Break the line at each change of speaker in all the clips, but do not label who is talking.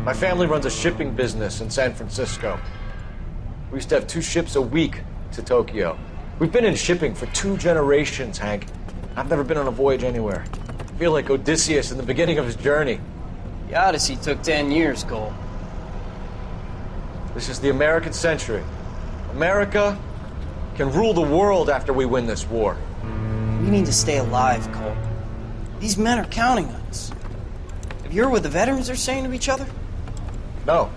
My family runs a shipping business in San Francisco. We used to have 2 ships a week to Tokyo. We've been in shipping for 2 generations, Hank. I've never been on a voyage anywhere. I feel like Odysseus in the beginning of his journey.
The Odyssey took 10 years, Cole.
This is the American century. America can rule the world after we win this war.
We need to stay alive, Cole. These men are counting on us. Have you heard what the veterans are saying to each other?
No.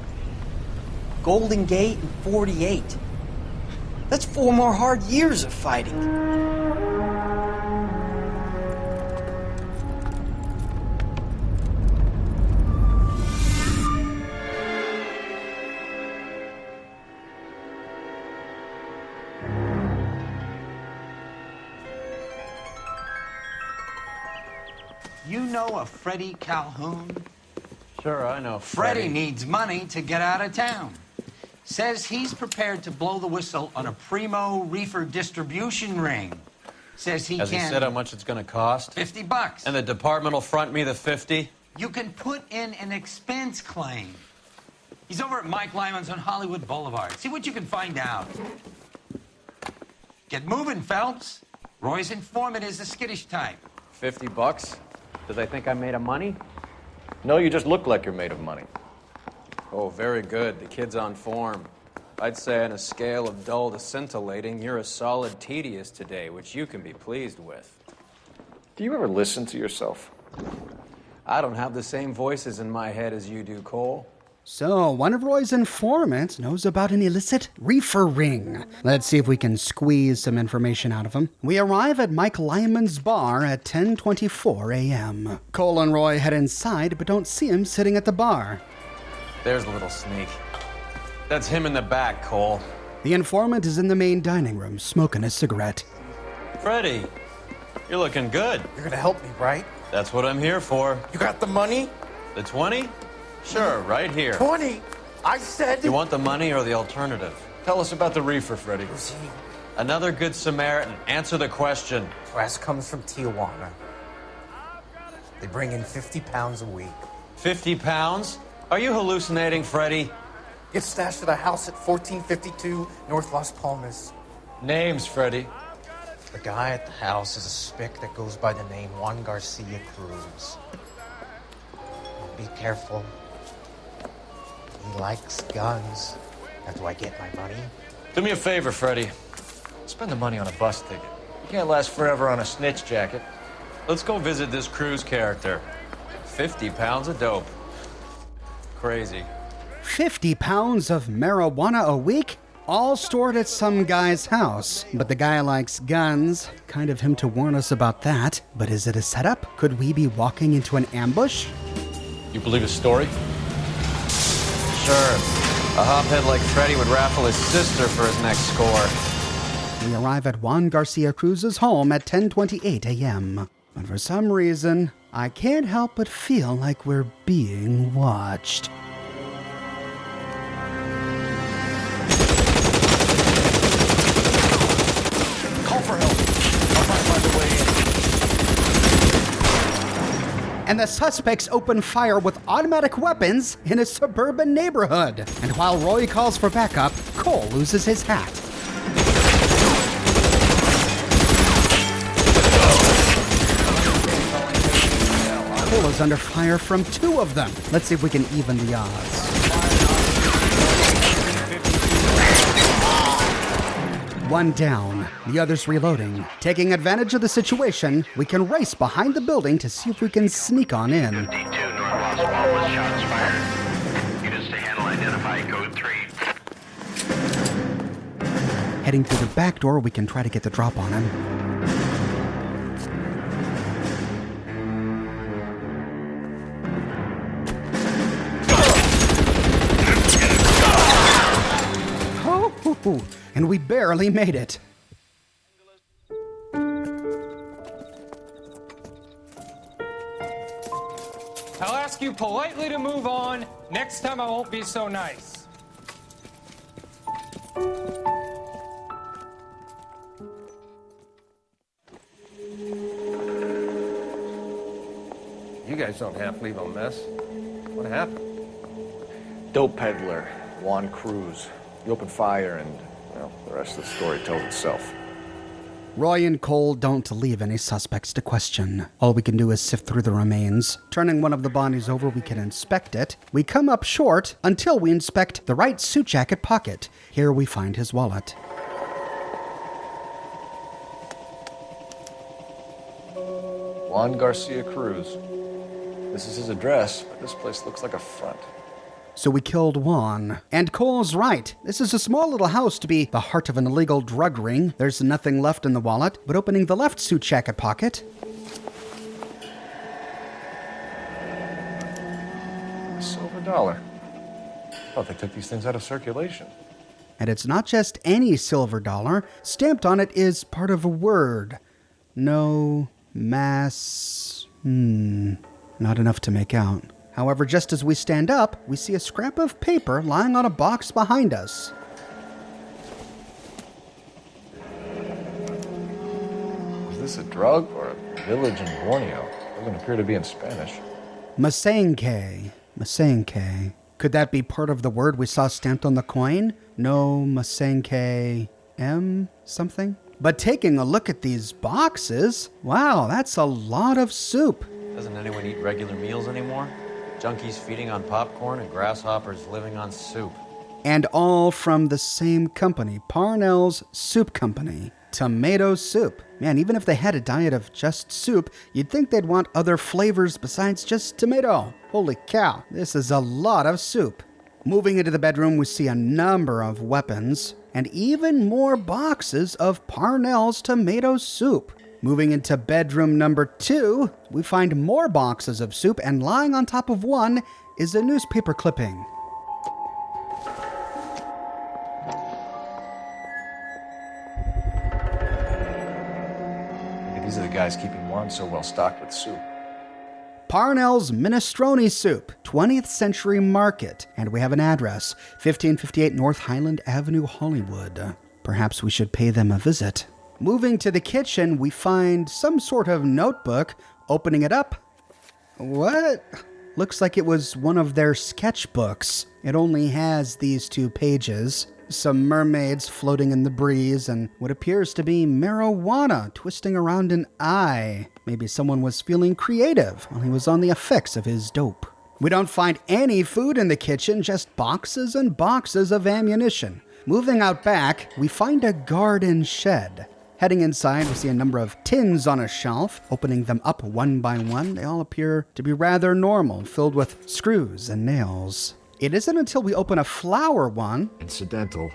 Golden Gate and 48. That's 4 more hard years of fighting.
You know a Freddie Calhoun?
Sure, I know
Freddie needs money to get out of town. Says he's prepared to blow the whistle on a primo reefer distribution ring. Says he
Has he said how much it's going to cost?
$50.
And the department will front me the 50?
You can put in an expense claim. He's over at Mike Lyman's on Hollywood Boulevard. See what you can find out. Get moving, Phelps. Roy's informant is the skittish type.
$50? Do they think I'm made of money?
No, you just look like you're made of money.
Oh, very good. The kid's on form. I'd say on a scale of dull to scintillating, you're a solid tedious today, which you can be pleased with.
Do you ever listen to yourself?
I don't have the same voices in my head as you do, Cole.
So, one of Roy's informants knows about an illicit reefer ring. Let's see if we can squeeze some information out of him. We arrive at Mike Lyman's bar at 10:24 a.m. Cole and Roy head inside, but don't see him sitting at the bar.
There's a little sneak. That's him in the back, Cole.
The informant is in the main dining room, smoking a cigarette.
Freddie, you're looking good.
You're gonna help me, right?
That's what I'm here for.
You got the money?
The 20? Sure, right here.
20? I said...
You want the money or the alternative?
Tell us about the reefer, Freddie.
Another good Samaritan. Answer the question.
Brass comes from Tijuana. They bring in 50 pounds a week.
50 pounds? Are you hallucinating, Freddie?
It's stashed at a house at 1452 North Las Palmas.
Names, Freddie.
The guy at the house is a spick that goes by the name Juan Garcia Cruz. Be careful. He likes guns. How do I get my money?
Do me a favor, Freddie. Spend the money on a bus ticket. You can't last forever on a snitch jacket.
Let's go visit this Cruz character. 50 pounds of dope. Crazy.
50 pounds of marijuana a week? All stored at some guy's house. But the guy likes guns. Kind of him to warn us about that. But is it a setup? Could we be walking into an ambush?
You believe his story?
Sure. A hophead like Freddie would raffle his sister for his next score.
We arrive at Juan Garcia Cruz's home at 10:28 a.m. But for some reason, I can't help but feel like we're being watched.
Call for help. I'll try to find a way in.
And the suspects open fire with automatic weapons in a suburban neighborhood. And while Roy calls for backup, Cole loses his hat. Cole is under fire from 2 of them. Let's see if we can even the odds. One down, the others reloading. Taking advantage of the situation, we can race behind the building to see if we can sneak on in.
52 North Las Palmas, shots fired. Units to handle, identify code 3.
Heading through the back door, we can try to get the drop on him. Oh, and we barely made it.
I'll ask you politely to move on. Next time I won't be so nice.
You guys don't half leave a mess. What happened?
Dope peddler, Juan Cruz. He opened fire and, well, the rest of the story tells itself.
Roy and Cole don't leave any suspects to question. All we can do is sift through the remains. Turning one of the bodies over, we can inspect it. We come up short until we inspect the right suit jacket pocket. Here we find his wallet.
Juan Garcia Cruz. This is his address, but this place looks like a front.
So we killed Juan. And Cole's right. This is a small little house to be the heart of an illegal drug ring. There's nothing left in the wallet, but opening the left suit jacket pocket.
A silver dollar. I thought they took these things out of circulation.
And it's not just any silver dollar. Stamped on it is part of a word. No mass... not enough to make out. However, just as we stand up, we see a scrap of paper lying on a box behind us.
Is this a drug or a village in Borneo? Doesn't appear to be in Spanish.
Masenke. Masenke. Could that be part of the word we saw stamped on the coin? No Masenke M something? But taking a look at these boxes, wow, that's a lot of soup.
Doesn't anyone eat regular meals anymore? Junkies feeding on popcorn and grasshoppers living on soup.
And all from the same company, Parnell's Soup Company. Tomato soup. Man, even if they had a diet of just soup, you'd think they'd want other flavors besides just tomato. Holy cow, this is a lot of soup. Moving into the bedroom, we see a number of weapons and even more boxes of Parnell's tomato soup. Moving into bedroom number 2, we find more boxes of soup, and lying on top of one is a newspaper clipping.
These are the guys keeping Juan so well stocked with soup.
Parnell's Minestrone Soup, 20th Century Market, and we have an address, 1558 North Highland Avenue, Hollywood. Perhaps we should pay them a visit. Moving to the kitchen, we find some sort of notebook. Opening it up. What? Looks like it was one of their sketchbooks. It only has these 2 pages. Some mermaids floating in the breeze and what appears to be marijuana twisting around an eye. Maybe someone was feeling creative while he was on the effects of his dope. We don't find any food in the kitchen, just boxes and boxes of ammunition. Moving out back, we find a garden shed. Heading inside, we see a number of tins on a shelf. Opening them up one by one, they all appear to be rather normal, filled with screws and nails. It isn't until we open a flower one.
Incidental.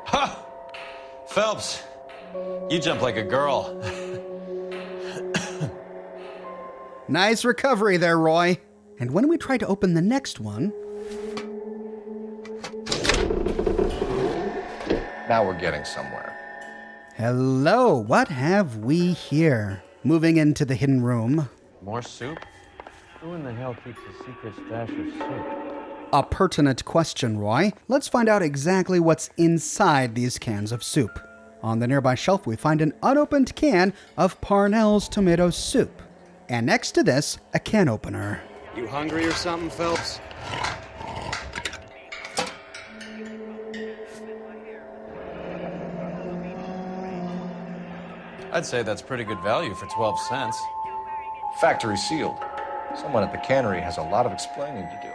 Ha! Phelps, you jump like a girl.
Nice recovery there, Roy. And when we try to open the next one...
Now we're getting somewhere.
Hello, what have we here? Moving into the hidden room.
More soup? Who in the hell keeps a secret stash of soup?
A pertinent question, Roy. Let's find out exactly what's inside these cans of soup. On the nearby shelf, we find an unopened can of Parnell's tomato soup. And next to this, a can opener.
You hungry or something, Phelps? I'd say that's pretty good value for 12 cents.
Factory sealed. Someone at the cannery has a lot of explaining to do.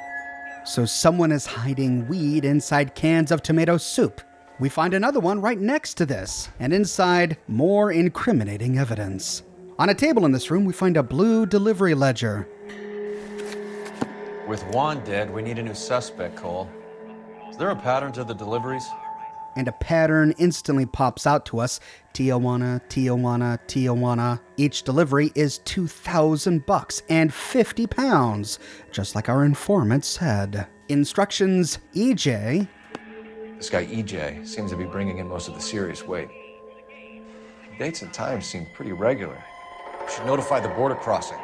So someone is hiding weed inside cans of tomato soup. We find another one right next to this, and inside, more incriminating evidence. On a table in this room, we find a blue delivery ledger.
With Juan dead, we need a new suspect, Cole. Is there a pattern to the deliveries?
And a pattern instantly pops out to us. Tijuana, Tijuana, Tijuana. Each delivery is $2,000 and 50 pounds, just like our informant said. Instructions, EJ.
This guy EJ seems to be bringing in most of the serious weight. Dates and times seem pretty regular. We should notify the border crossing.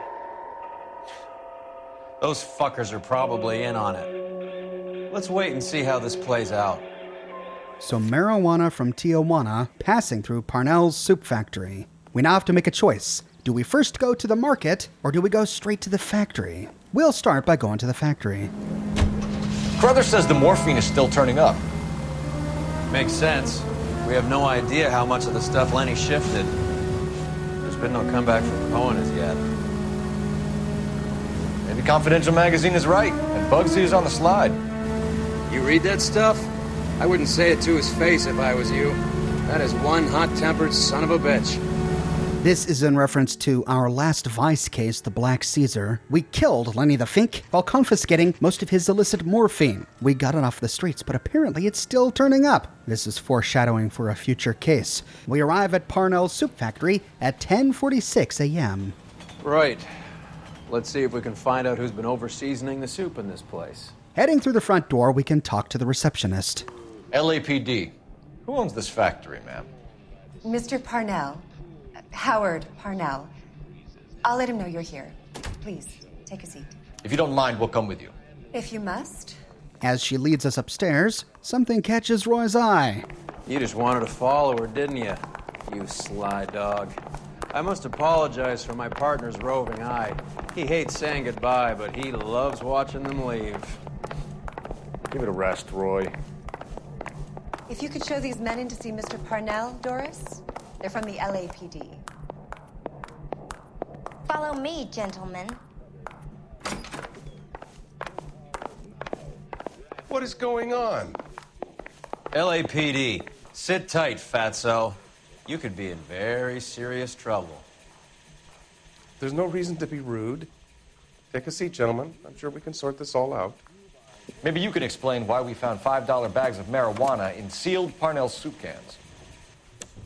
Those fuckers are probably in on it. Let's wait and see how this plays out.
So marijuana from Tijuana passing through Parnell's soup factory. We now have to make a choice. Do we first go to the market, or do we go straight to the factory? We'll start by going to the factory.
Carruthers says the morphine is still turning up.
Makes sense. We have no idea how much of the stuff Lenny shifted. There's been no comeback from Cohen as yet.
Maybe Confidential magazine is right, and Bugsy is on the slide.
You read that stuff? I wouldn't say it to his face if I was you. That is one hot-tempered son of a bitch.
This is in reference to our last Vice case, the Black Caesar. We killed Lenny the Fink while confiscating most of his illicit morphine. We got it off the streets, but apparently it's still turning up. This is foreshadowing for a future case. We arrive at Parnell's soup factory at 10:46 a.m.
Right. Let's see if we can find out who's been over-seasoning the soup in this place.
Heading through the front door, we can talk to the receptionist.
LAPD. Who owns this factory, ma'am?
Mr. Parnell. Howard Parnell. I'll let him know you're here. Please, take a seat.
If you don't mind, we'll come with you.
If you must.
As she leads us upstairs, something catches Roy's eye.
You just wanted to follow her, didn't you? You sly dog. I must apologize for my partner's roving eye. He hates saying goodbye, but he loves watching them leave.
Give it a rest, Roy.
If you could show these men in to see Mr. Parnell, Doris. They're from the LAPD.
Follow me, gentlemen.
What is going on?
LAPD, sit tight, fatso. You could be in very serious trouble.
There's no reason to be rude. Take a seat, gentlemen. I'm sure we can sort this all out.
Maybe you can explain why we found $5 bags of marijuana in sealed Parnell soup cans.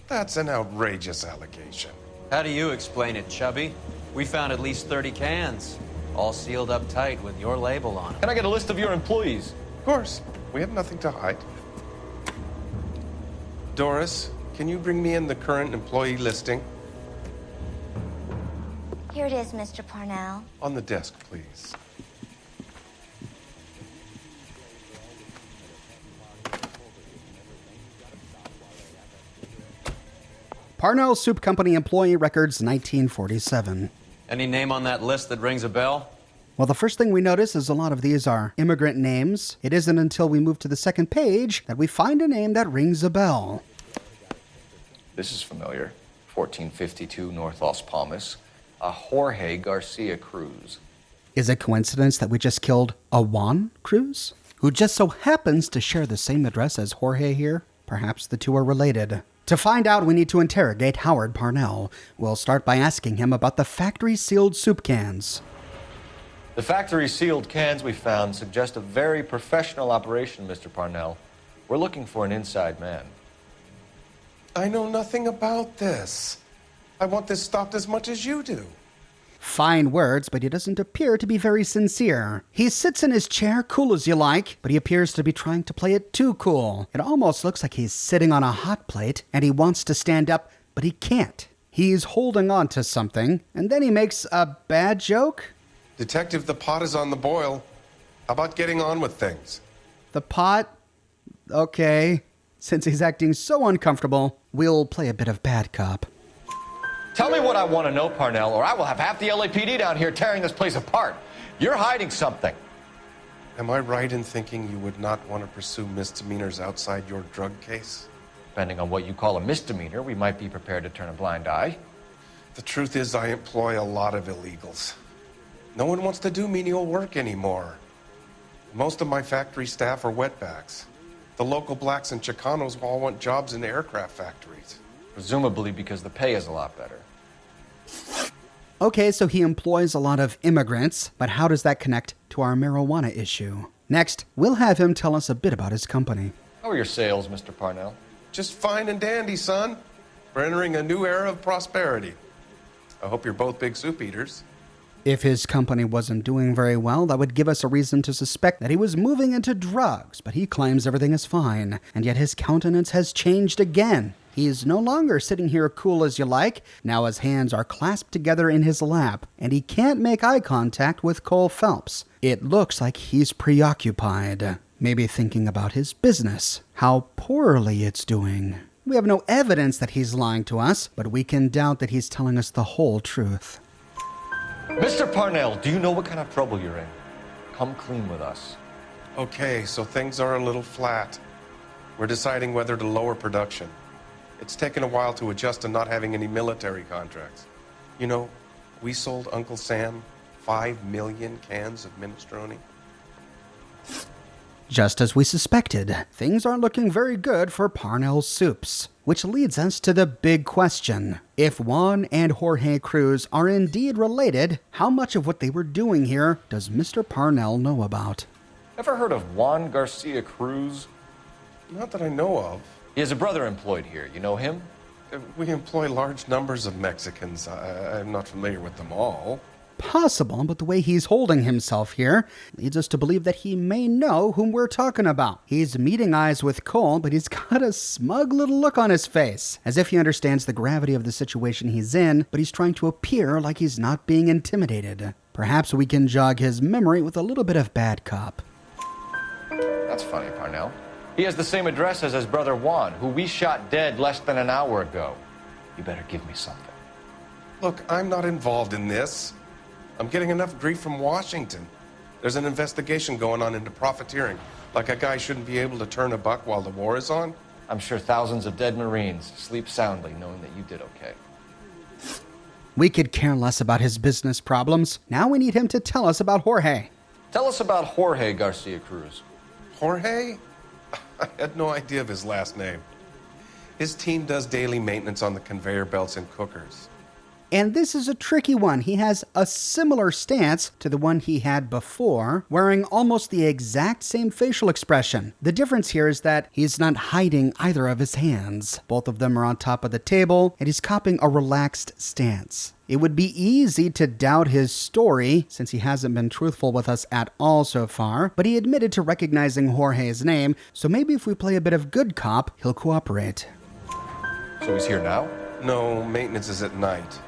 That's an outrageous allegation.
How do you explain it, Chubby? We found at least 30 cans, all sealed up tight with your label on them.
Can I get a list of your employees?
Of course. We have nothing to hide. Doris, can you bring me in the current employee listing?
Here it is, Mr. Parnell.
On the desk, please.
Parnell Soup Company employee records 1947.
Any name on that list that rings a bell?
Well, the first thing we notice is a lot of these are immigrant names. It isn't until we move to the second page that we find a name that rings a bell.
This is familiar. 1452 North Las Palmas. A Jorge Garcia Cruz.
Is it coincidence that we just killed a Juan Cruz, who just so happens to share the same address as Jorge here? Perhaps the two are related. To find out, we need to interrogate Howard Parnell. We'll start by asking him about the factory-sealed soup cans.
The factory-sealed cans we found suggest a very professional operation, Mr. Parnell. We're looking for an inside man.
I know nothing about this. I want this stopped as much as you do.
Fine words, but he doesn't appear to be very sincere. He sits in his chair, cool as you like, but he appears to be trying to play it too cool. It almost looks like he's sitting on a hot plate, and he wants to stand up, but he can't. He's holding on to something, and then he makes a bad joke.
Detective, the pot is on the boil. How about getting on with things?
The pot? Okay. Since he's acting so uncomfortable, we'll play a bit of bad cop.
Tell me what I want to know, Parnell, or I will have half the LAPD down here tearing this place apart. You're hiding something.
Am I right in thinking you would not want to pursue misdemeanors outside your drug case?
Depending on what you call a misdemeanor, we might be prepared to turn a blind eye.
The truth is, I employ a lot of illegals. No one wants to do menial work anymore. Most of my factory staff are wetbacks. The local blacks and Chicanos all want jobs in aircraft factories.
Presumably because the pay is a lot better.
Okay, so he employs a lot of immigrants, but how does that connect to our marijuana issue? Next, we'll have him tell us a bit about his company.
How are your sales, Mr. Parnell?
Just fine and dandy, son. We're entering a new era of prosperity. I hope you're both big soup eaters.
If his company wasn't doing very well, that would give us a reason to suspect that he was moving into drugs, but he claims everything is fine, and yet his countenance has changed again. He's no longer sitting here cool as you like. Now his hands are clasped together in his lap, and he can't make eye contact with Cole Phelps. It looks like he's preoccupied, maybe thinking about his business, how poorly it's doing. We have no evidence that he's lying to us, but we can doubt that he's telling us the whole truth.
Mr. Parnell, do you know what kind of trouble you're in? Come clean with us.
Okay, so things are a little flat. We're deciding whether to lower production. It's taken a while to adjust to not having any military contracts. You know, we sold Uncle Sam 5 million cans of minestrone.
Just as we suspected, things aren't looking very good for Parnell's soups. Which leads us to the big question. If Juan and Jorge Cruz are indeed related, how much of what they were doing here does Mr. Parnell know about?
Ever heard of Juan Garcia Cruz?
Not that I know of.
He has a brother employed here. You know him?
We employ large numbers of Mexicans. I'm not familiar with them all.
Possible, but the way he's holding himself here leads us to believe that he may know whom we're talking about. He's meeting eyes with Cole, but he's got a smug little look on his face, as if he understands the gravity of the situation he's in, but he's trying to appear like he's not being intimidated. Perhaps we can jog his memory with a little bit of bad cop.
That's funny, Parnell. He has the same address as his brother Juan, who we shot dead less than an hour ago. You better give me something.
Look, I'm not involved in this. I'm getting enough grief from Washington. There's an investigation going on into profiteering. Like a guy shouldn't be able to turn a buck while the war is on.
I'm sure thousands of dead Marines sleep soundly knowing that you did okay.
We could care less about his business problems. Now we need him to tell us about Jorge.
Tell us about Jorge Garcia Cruz.
Jorge? I had no idea of his last name. His team does daily maintenance on the conveyor belts and cookers.
And this is a tricky one. He has a similar stance to the one he had before, wearing almost the exact same facial expression. The difference here is that he's not hiding either of his hands. Both of them are on top of the table, and he's copying a relaxed stance. It would be easy to doubt his story, since he hasn't been truthful with us at all so far, but he admitted to recognizing Jorge's name, so maybe if we play a bit of good cop, he'll cooperate.
So he's here now?
No, maintenance is at night.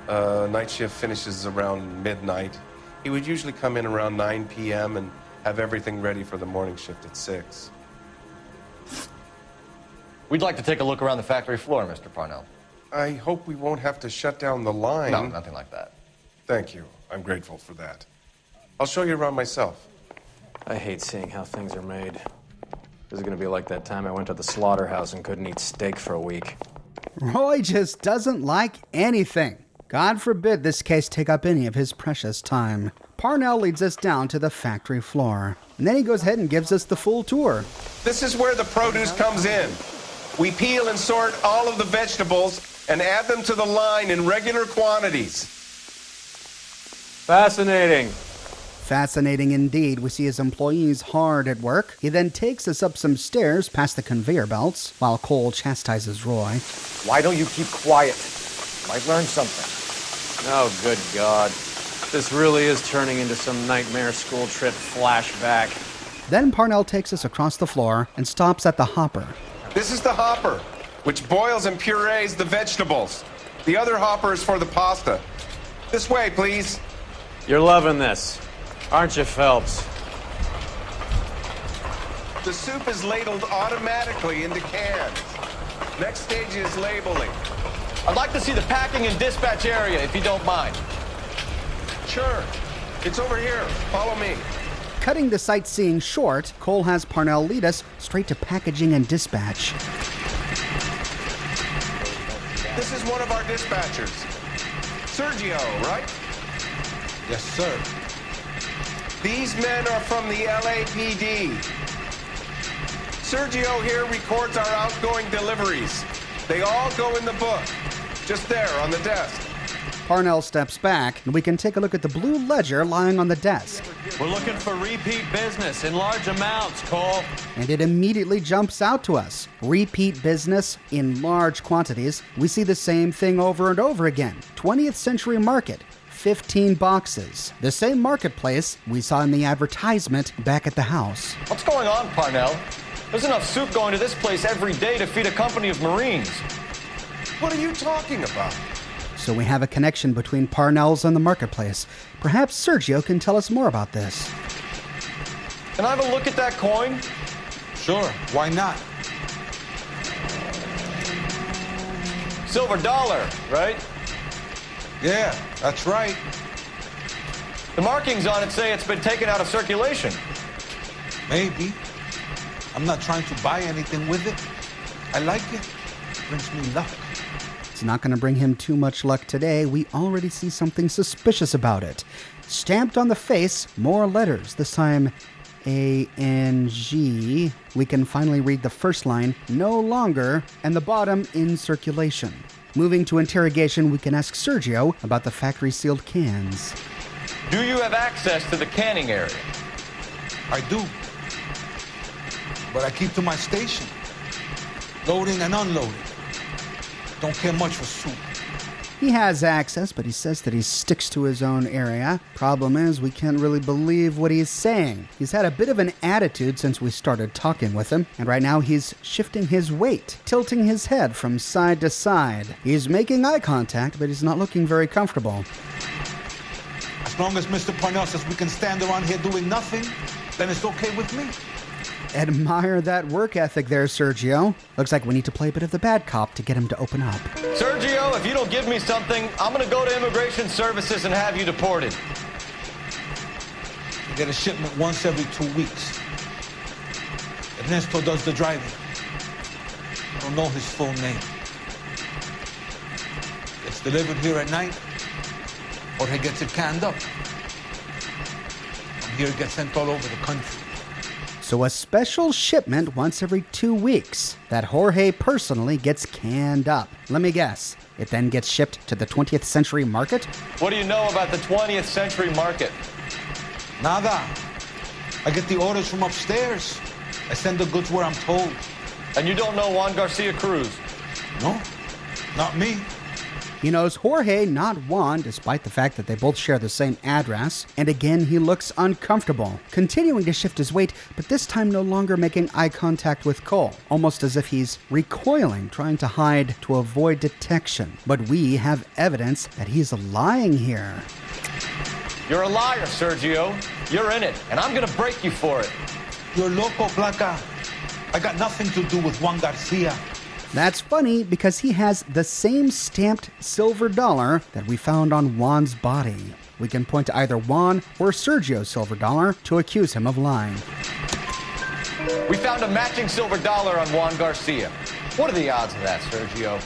Night shift finishes around midnight. He would usually come in around 9 p.m. and have everything ready for the morning shift at 6.
We'd like to take a look around the factory floor, Mr. Parnell.
I hope we won't have to shut down the line.
No, nothing like that.
Thank you. I'm grateful for that. I'll show you around myself.
I hate seeing how things are made. This is gonna be like that time I went to the slaughterhouse and couldn't eat steak for a week.
Roy just doesn't like anything. God forbid this case take up any of his precious time. Parnell leads us down to the factory floor. And then he goes ahead and gives us the full tour.
This is where the produce comes in. We peel and sort all of the vegetables and add them to the line in regular quantities.
Fascinating.
Fascinating indeed. We see his employees hard at work. He then takes us up some stairs past the conveyor belts, while Cole chastises Roy.
Why don't you keep quiet? Might learn something.
Oh, good God. This really is turning into some nightmare school trip flashback.
Then Parnell takes us across the floor and stops at the hopper.
This is the hopper, which boils and purees the vegetables. The other hopper is for the pasta. This way, please.
You're loving this, aren't you, Phelps?
The soup is ladled automatically into cans. Next stage is labeling.
I'd like to see the packing and dispatch area, if you don't mind.
Sure. It's over here. Follow me.
Cutting the sightseeing short, Cole has Parnell lead us straight to packaging and dispatch.
This is one of our dispatchers. Sergio, right?
Yes, sir.
These men are from the LAPD. Sergio here records our outgoing deliveries. They all go in the book. Just there on the desk.
Parnell steps back, and we can take a look at the blue ledger lying on the desk.
We're looking for repeat business in large amounts, Cole.
And it immediately jumps out to us. Repeat business in large quantities. We see the same thing over and over again. 20th Century Market. 15 boxes. The same marketplace we saw in the advertisement back at the house.
What's going on, Parnell? There's enough soup going to this place every day to feed a company of Marines.
What are you talking about?
So we have a connection between Parnell's and the marketplace. Perhaps Sergio can tell us more about this.
Can I have a look at that coin?
Sure, why not?
silver dollar, right?
Yeah, that's right.
The markings on it say it's been taken out of circulation.
Maybe. I'm not trying to buy anything with it. I like it. It brings me luck.
It's not going to bring him too much luck today. We already see something suspicious about it. Stamped on the face, more letters, this time A-N-G. We can finally read the first line, no longer, and the bottom, in circulation. Moving to interrogation, we can ask Sergio about the factory-sealed cans.
Do you have access to the canning area?
I do. But I keep to my station. Loading and unloading. Don't care much for soup.
He has access, but he says that he sticks to his own area. Problem is, we can't really believe what he's saying. He's had a bit of an attitude since we started talking with him, and right now he's shifting his weight, tilting his head from side to side. He's making eye contact, but he's not looking very comfortable.
As long as Mr. Parnell says we can stand around here doing nothing, then it's okay with me.
Admire that work ethic there, Sergio. Looks like we need to play a bit of the bad cop to get him to open up.
Sergio, if you don't give me something, I'm gonna go to Immigration Services and have you deported.
I get a shipment once every 2 weeks. Ernesto does the driving. I don't know his full name. Gets delivered here at night, or he gets it canned up. From here, it gets sent all over the country.
So a special shipment once every 2 weeks that Jorge personally gets canned up. Let me guess, it then gets shipped to the 20th century market?
What do you know about the 20th century market?
Nada. I get the orders from upstairs. I send the goods where I'm told.
And you don't know Juan Garcia Cruz?
No, not me.
He knows Jorge, not Juan, despite the fact that they both share the same address. And again, he looks uncomfortable, continuing to shift his weight, but this time no longer making eye contact with Cole, almost as if he's recoiling, trying to hide to avoid detection. But we have evidence that he's lying here.
You're a liar, Sergio. You're in it, and I'm gonna break you for it.
You're loco, Placa. I got nothing to do with Juan Garcia.
That's funny because he has the same stamped silver dollar that we found on Juan's body. We can point to either Juan or Sergio's silver dollar to accuse him of lying.
We found a matching silver dollar on Juan Garcia. What are the odds of that, Sergio?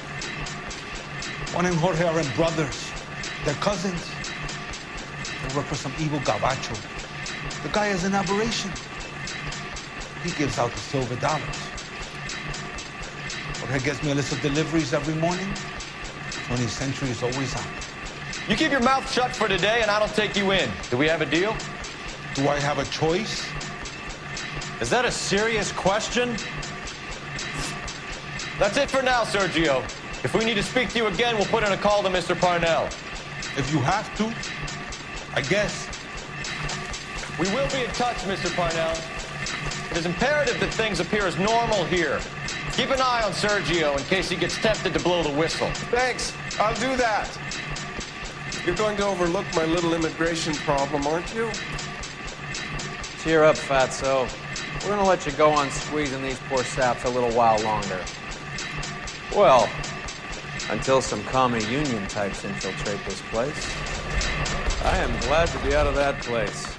Juan and Jorge are brothers. They're cousins. They work for some evil gabacho. The guy is an aberration. He gives out the silver dollars. Jorge gets me a list of deliveries every morning. 20th century is always on.
You keep your mouth shut for today and I don't take you in. Do we have a deal?
Do I have a choice?
Is that a serious question? That's it for now, Sergio. If we need to speak to you again, we'll put in a call to Mr. Parnell.
If you have to, I guess.
We will be in touch, Mr. Parnell. It is imperative that things appear as normal here. Keep an eye on Sergio in case he gets tempted to blow the whistle.
Thanks. I'll do that. You're going to overlook my little immigration problem, aren't you?
Cheer up, fatso. We're gonna let you go on squeezing these poor saps a little while longer. Well, until some commie union types infiltrate this place. I am glad to be out of that place.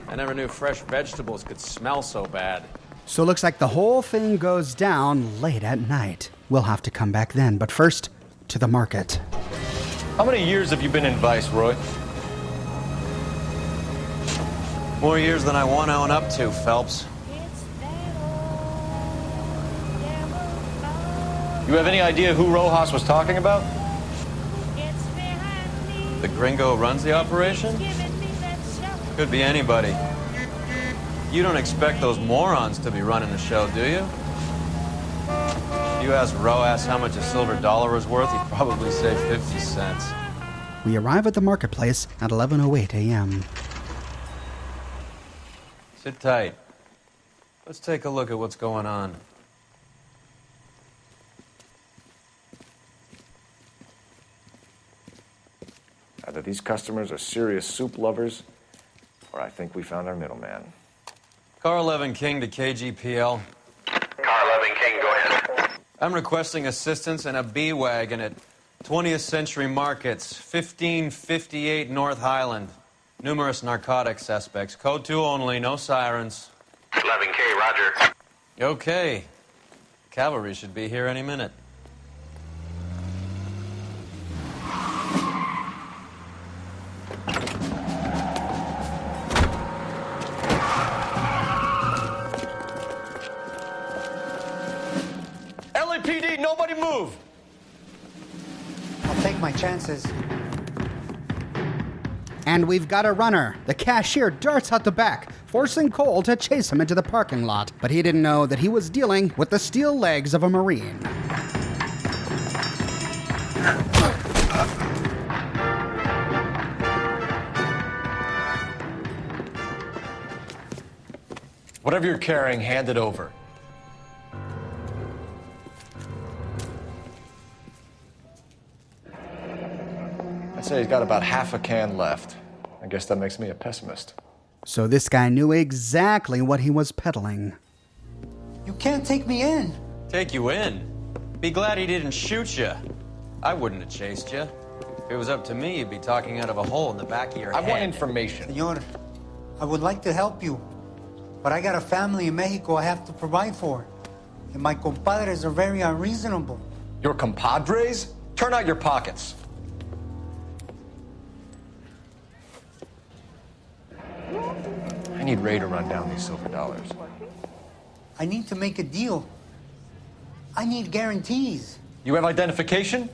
I never knew fresh vegetables could smell so bad.
So it looks like the whole thing goes down late at night. We'll have to come back then, but first, to the market.
How many years have you been in Viceroy?
More years than I want to own up to, Phelps.
You have any idea who Rojas was talking about?
The gringo runs the operation? Could be anybody. You don't expect those morons to be running the show, do you? If you asked Rojas how much a silver dollar was worth, he'd probably say 50 cents.
We arrive at the marketplace at 11:08 a.m.
Sit tight. Let's take a look at what's going on.
Either these customers are serious soup lovers, or I think we found our middleman.
Car 11 King to KGPL.
Car 11 King, go ahead.
I'm requesting assistance in a B-Wagon at 20th Century Markets, 1558 North Highland. Numerous narcotic suspects. Code 2 only, no sirens.
11K, roger.
Okay. Cavalry should be here any minute.
LAPD, nobody move!
I'll take my chances.
And we've got a runner. The cashier darts out the back, forcing Cole to chase him into the parking lot. But he didn't know that he was dealing with the steel legs of a Marine.
Whatever you're carrying, hand it over. I'd say he's got about half a can left. I guess that makes me a pessimist.
So this guy knew exactly what he was peddling.
You can't take me in.
Take you in? Be glad he didn't shoot you. I wouldn't have chased you. If it was up to me, you'd be talking out of a hole in the back of your head.
I want information.
Senor, I would like to help you, but I got a family in Mexico I have to provide for. And my compadres are very unreasonable.
Your compadres? Turn out your pockets. I need Ray to run down these silver dollars.
I need to make a deal. I need guarantees.
You have identification?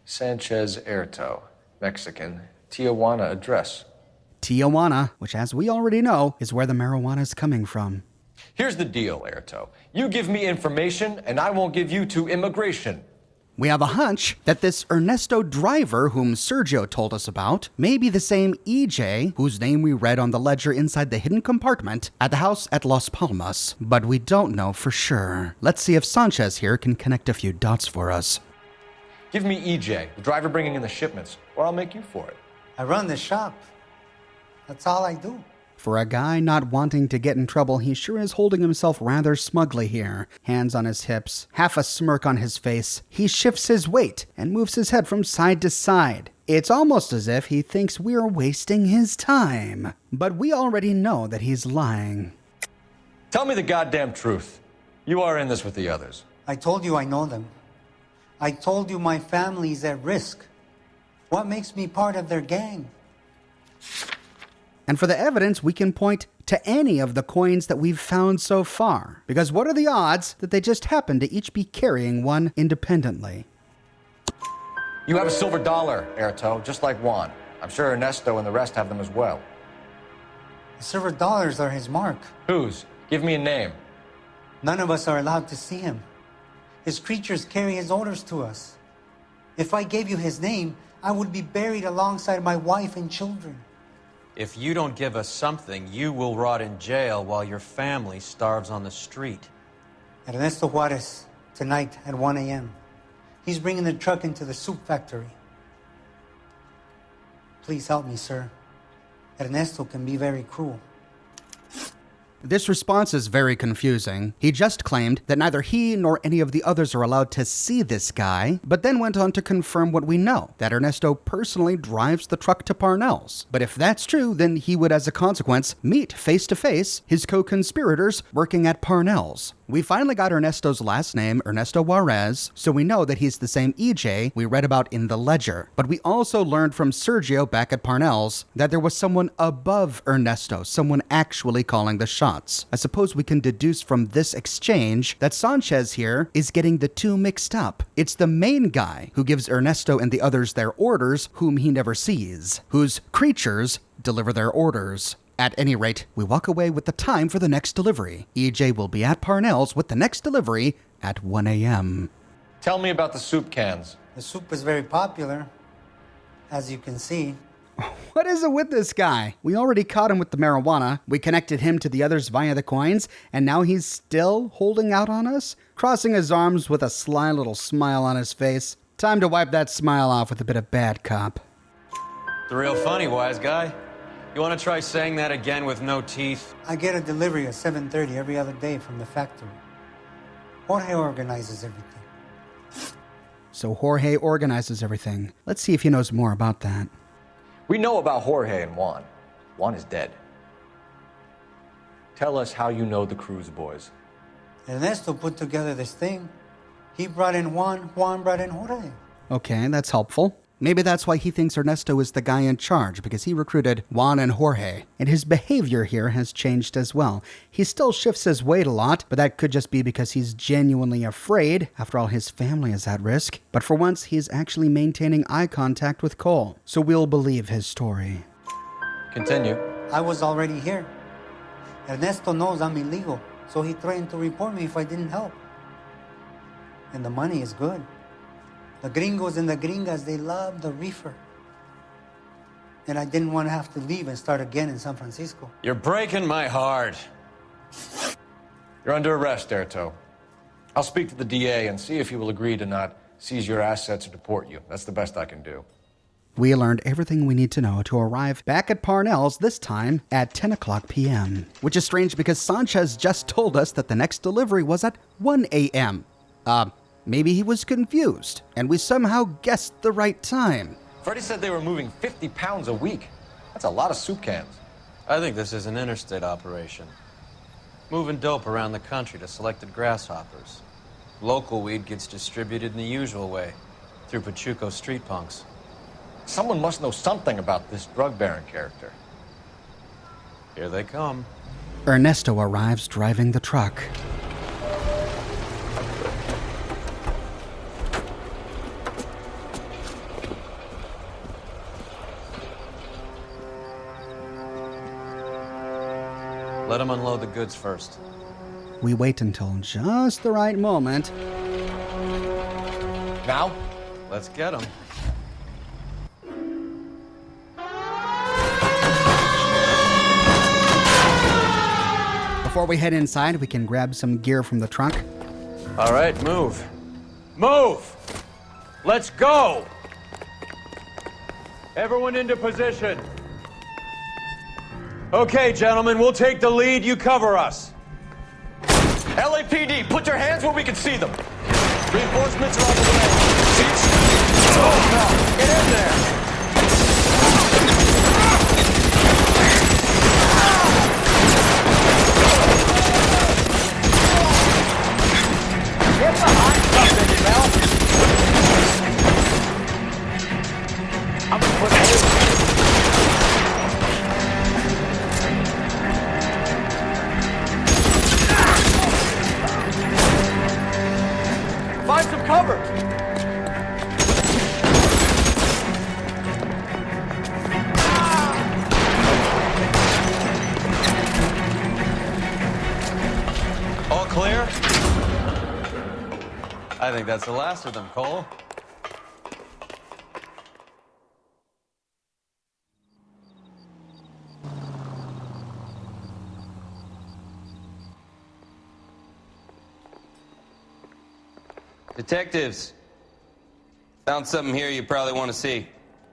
Sanchez Erto, Mexican, Tijuana address.
Tijuana, which as we already know, is where the marijuana is coming from.
Here's the deal, Erto. You give me information, and I won't give you to immigration.
We have a hunch that this Ernesto driver whom Sergio told us about may be the same EJ whose name we read on the ledger inside the hidden compartment at the house at Las Palmas. But we don't know for sure. Let's see if Sanchez here can connect a few dots for us.
Give me EJ, the driver bringing in the shipments, or I'll make you for it.
I run the shop. That's all I do.
For a guy not wanting to get in trouble, he sure is holding himself rather smugly here. Hands on his hips, half a smirk on his face. He shifts his weight and moves his head from side to side. It's almost as if he thinks we're wasting his time. But we already know that he's lying.
Tell me the goddamn truth. You are in this with the others.
I told you I know them. I told you my family's at risk. What makes me part of their gang?
And for the evidence, we can point to any of the coins that we've found so far. Because what are the odds that they just happen to each be carrying one independently?
You have a silver dollar, Erto, just like Juan. I'm sure Ernesto and the rest have them as well.
The silver dollars are his mark.
Whose? Give me a name.
None of us are allowed to see him. His creatures carry his orders to us. If I gave you his name, I would be buried alongside my wife and children.
If you don't give us something, you will rot in jail while your family starves on the street.
Ernesto Juarez, tonight at 1 a.m. He's bringing the truck into the soup factory. Please help me, sir. Ernesto can be very cruel.
This response is very confusing. He just claimed that neither he nor any of the others are allowed to see this guy, but then went on to confirm what we know, that Ernesto personally drives the truck to Parnell's. But if that's true, then he would, as a consequence, meet face-to-face his co-conspirators working at Parnell's. We finally got Ernesto's last name, Ernesto Juarez, so we know that he's the same EJ we read about in the ledger. But we also learned from Sergio back at Parnell's that there was someone above Ernesto, someone actually calling the shots. I suppose we can deduce from this exchange that Sanchez here is getting the two mixed up. It's the main guy who gives Ernesto and the others their orders, whom he never sees, whose creatures deliver their orders. At any rate, we walk away with the time for the next delivery. EJ will be at Parnell's with the next delivery at 1 a.m.
Tell me about the soup cans.
The soup is very popular, as you can see.
What is it with this guy? We already caught him with the marijuana, we connected him to the others via the coins, and now he's still holding out on us? Crossing his arms with a sly little smile on his face. Time to wipe that smile off with a bit of bad cop.
It's real funny, wise guy. You want to try saying that again with no teeth?
I get a delivery at 7:30 every other day from the factory. Jorge organizes everything.
So Jorge organizes everything. Let's see if he knows more about that.
We know about Jorge and Juan. Juan is dead. Tell us how you know the Cruz boys.
Ernesto put together this thing. He brought in Juan, Juan brought in Jorge.
Okay, that's helpful. Maybe that's why he thinks Ernesto is the guy in charge, because he recruited Juan and Jorge. And his behavior here has changed as well. He still shifts his weight a lot, but that could just be because he's genuinely afraid. After all, his family is at risk. But for once, he's actually maintaining eye contact with Cole. So we'll believe his story.
Continue.
I was already here. Ernesto knows I'm illegal, so he threatened to report me if I didn't help. And the money is good. The gringos and the gringas, they love the reefer. And I didn't want to have to leave and start again in San Francisco.
You're breaking my heart.
You're under arrest, Erto. I'll speak to the DA and see if he will agree to not seize your assets or deport you. That's the best I can do.
We learned everything we need to know to arrive back at Parnell's, this time at 10 o'clock p.m. Which is strange because Sanchez just told us that the next delivery was at 1 a.m. Maybe he was confused, and we somehow guessed the right time.
Freddie said they were moving 50 pounds a week. That's a lot of soup cans.
I think this is an interstate operation. Moving dope around the country to selected grasshoppers. Local weed gets distributed in the usual way, through Pachuco street punks.
Someone must know something about this drug baron character.
Here they come.
Ernesto arrives driving the truck.
Let him unload the goods first.
We wait until just the right moment.
Now?
Let's get him.
Before we head inside, we can grab some gear from the trunk.
All right, move. Move! Let's go! Everyone into position. Okay, gentlemen, we'll take the lead. You cover us.
LAPD, put your hands where we can see them. Reinforcements are on the way. Oh, no. Get in there. Get the hot stuff in your mouth. I'm gonna put it. Find some cover!
All clear? I think that's the last of them, Cole.
Detectives, found something here you probably want to see.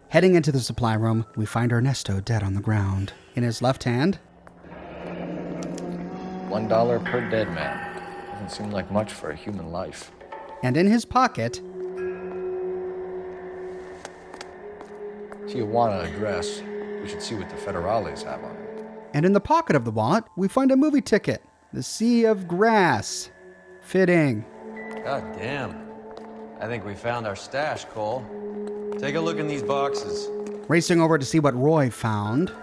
Heading into the supply room, we find Ernesto dead on the ground. In his left hand,
$1 per dead man. Doesn't seem like much for a human life.
and in his pocket,
Tijuana address. We should see what the federales have on it.
and in the pocket of the wallet, we find a movie ticket, The Sea of Grass. Fitting.
God damn. I think we found our stash, Cole. Take a look in these boxes.
Racing over to see what Roy found.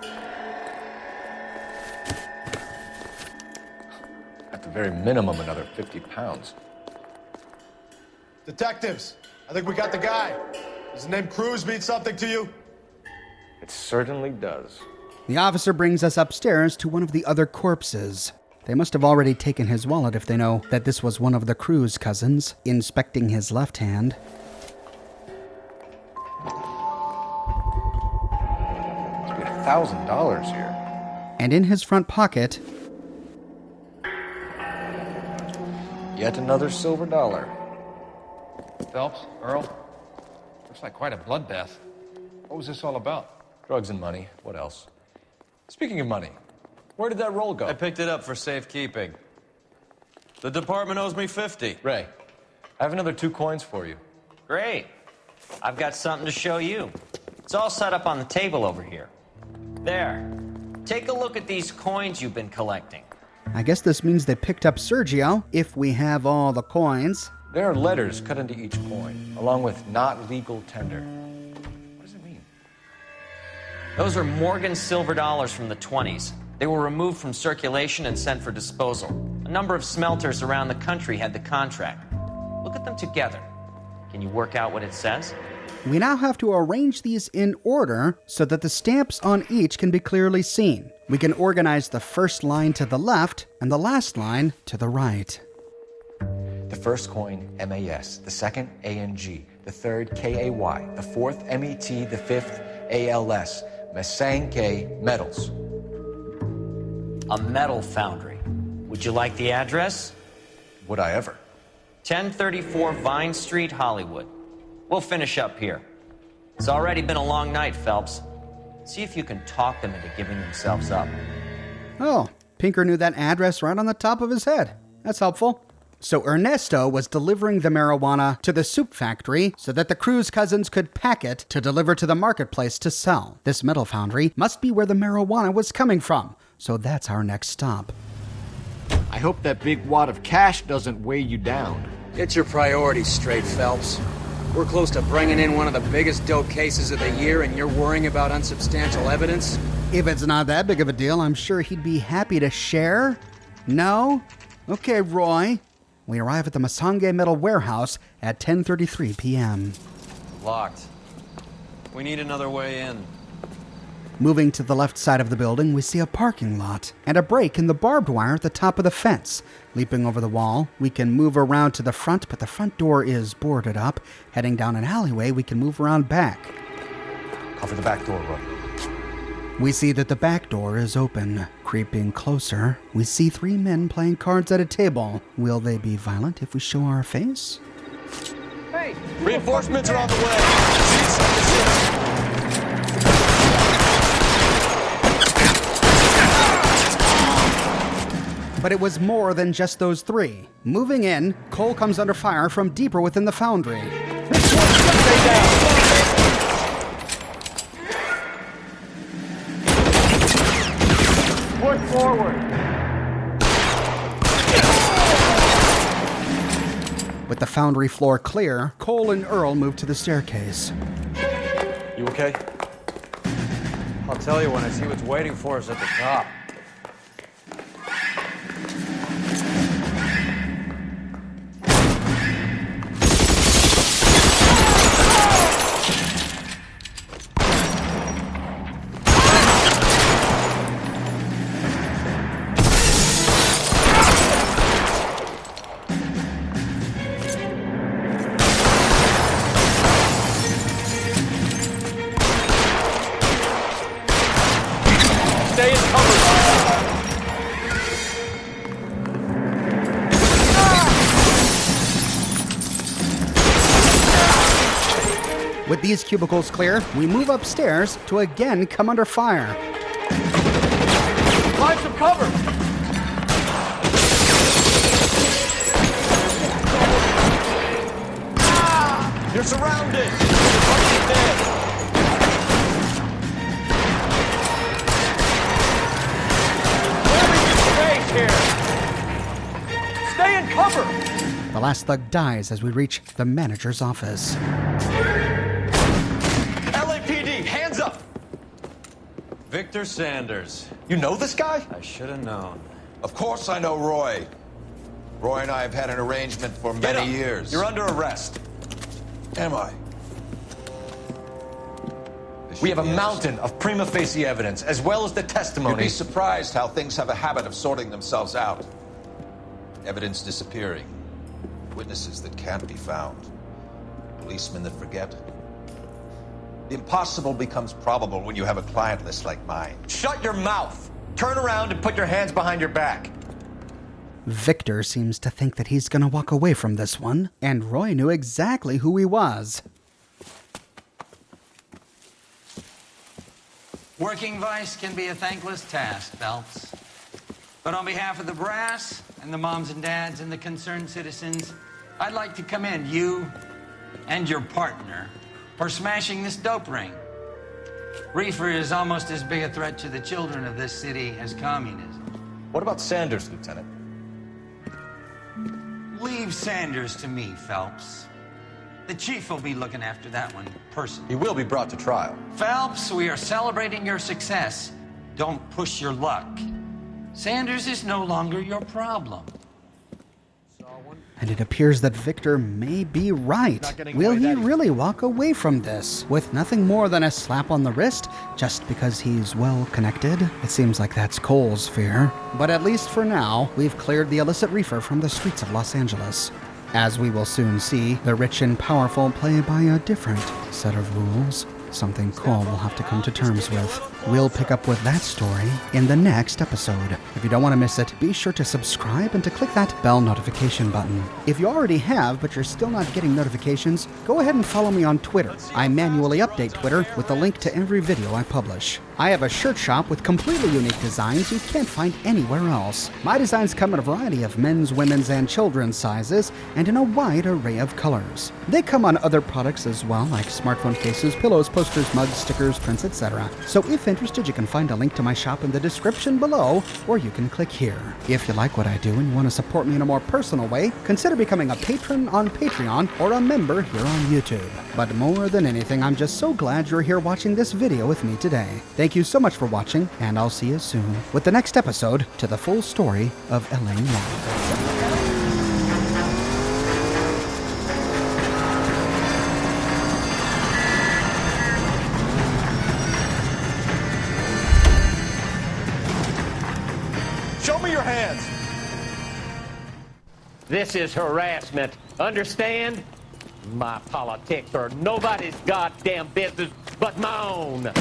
At the very minimum, another 50 pounds.
Detectives, I think we got the guy. Does the name Cruz mean something to you?
It certainly does.
The officer brings us upstairs to one of the other corpses. They must have already taken his wallet if they know that this was one of the Cruz cousins, inspecting his left hand.
Must be $1,000 here.
And in his front pocket,
Yet another silver dollar.
Phelps, Earl, looks like quite a bloodbath. What was this all about?
Drugs and money. What else? Speaking of money, where did that roll go?
I picked it up for safekeeping. The department owes me 50.
Ray, I have another 2 coins for you.
Great. I've got something to show you. It's all set up on the table over here. There. Take a look at these coins you've been collecting.
I guess this means they picked up Sergio, if we have all the coins.
There are letters cut into each coin, along with not legal tender. What does it mean?
Those are Morgan silver dollars from the 20s. They were removed from circulation and sent for disposal. A number of smelters around the country had the contract. Look at them together. Can you work out what it says?
We now have to arrange these in order so that the stamps on each can be clearly seen. We can organize the first line to the left and the last line to the right.
The first coin, MAS. The second, ANG. The third, KAY. The fourth, MET. The fifth, ALS. Masanke Metals.
A metal foundry. Would you like the address?
Would I ever?
1034 Vine Street, Hollywood. We'll finish up here. It's already been a long night, Phelps. See if you can talk them into giving themselves up.
Oh, Pinker knew that address right on the top of his head. That's helpful. So Ernesto was delivering the marijuana to the soup factory so that the Cruz cousins could pack it to deliver to the marketplace to sell. This metal foundry must be where the marijuana was coming from, so that's our next stop.
I hope that big wad of cash doesn't weigh you down.
Get your priorities straight, Phelps. We're close to bringing in one of the biggest dope cases of the year, and you're worrying about unsubstantial evidence?
If it's not that big of a deal, I'm sure he'd be happy to share. No? Okay, Roy. We arrive at the Masange Metal Warehouse at 10:33 p.m.
Locked. We need another way in.
Moving to the left side of the building, we see a parking lot and a break in the barbed wire at the top of the fence. Leaping over the wall, we can move around to the front, but the front door is boarded up. Heading down an alleyway, we can move around back.
Cover the back door, Roy.
We see that the back door is open. Creeping closer, we see 3 men playing cards at a table. Will they be violent if we show our face?
Hey! Reinforcements are on the way!
But it was more than just those 3. Moving in, Cole comes under fire from deeper within the foundry.
Stay down! Push forward!
With the foundry floor clear, Cole and Earl move to the staircase.
You okay?
I'll tell you when I see what's waiting for us at the top.
Stay in cover.
With these cubicles clear, we move upstairs to again come under fire.
Find some cover! You're surrounded! You're dead! Here. Stay in cover!
The last thug dies as we reach the manager's office.
LAPD, hands up!
Victor Sanders.
You know this guy?
I should have known.
Of course I know Roy. Roy and I have had an arrangement for many years.
You're under arrest.
Am I?
We have a mountain of prima facie evidence, as well as the testimony.
You'd be surprised how things have a habit of sorting themselves out. Evidence disappearing. Witnesses that can't be found. Policemen that forget. The impossible becomes probable when you have a client list like mine.
Shut your mouth! Turn around and put your hands behind your back.
Victor seems to think that he's gonna walk away from this one, and Roy knew exactly who he was.
Working vice can be a thankless task, Phelps. But on behalf of the brass and the moms and dads and the concerned citizens, I'd like to commend you and your partner for smashing this dope ring. Reefer is almost as big a threat to the children of this city as communism.
What about Sanders, Lieutenant?
Leave Sanders to me, Phelps. The chief will be looking after that one personally.
He will be brought to trial.
Phelps, we are celebrating your success. Don't push your luck. Sanders is no longer your problem.
And it appears that Victor may be right. Will he really walk away from this with nothing more than a slap on the wrist just because he's well connected? It seems like that's Cole's fear. But at least for now, we've cleared the illicit reefer from the streets of Los Angeles. As we will soon see, the rich and powerful play by a different set of rules. Something Cole will have to come to terms with. We'll pick up with that story in the next episode. If you don't want to miss it, be sure to subscribe and to click that bell notification button. If you already have, but you're still not getting notifications, go ahead and follow me on Twitter. I manually update Twitter with the link to every video I publish. I have a shirt shop with completely unique designs you can't find anywhere else. My designs come in a variety of men's, women's, and children's sizes, and in a wide array of colors. They come on other products as well, like smartphone cases, pillows, posters, mugs, stickers, prints, etc. So if interested, you can find a link to my shop in the description below, or you can click here. If you like what I do and you want to support me in a more personal way, consider becoming a patron on Patreon or a member here on YouTube. But more than anything, I'm just so glad you're here watching this video with me today. Thank you so much for watching, and I'll see you soon with the next episode to the full story of Elaine Long.
Show me your hands!
This is harassment. Understand? My politics are nobody's goddamn business but my own.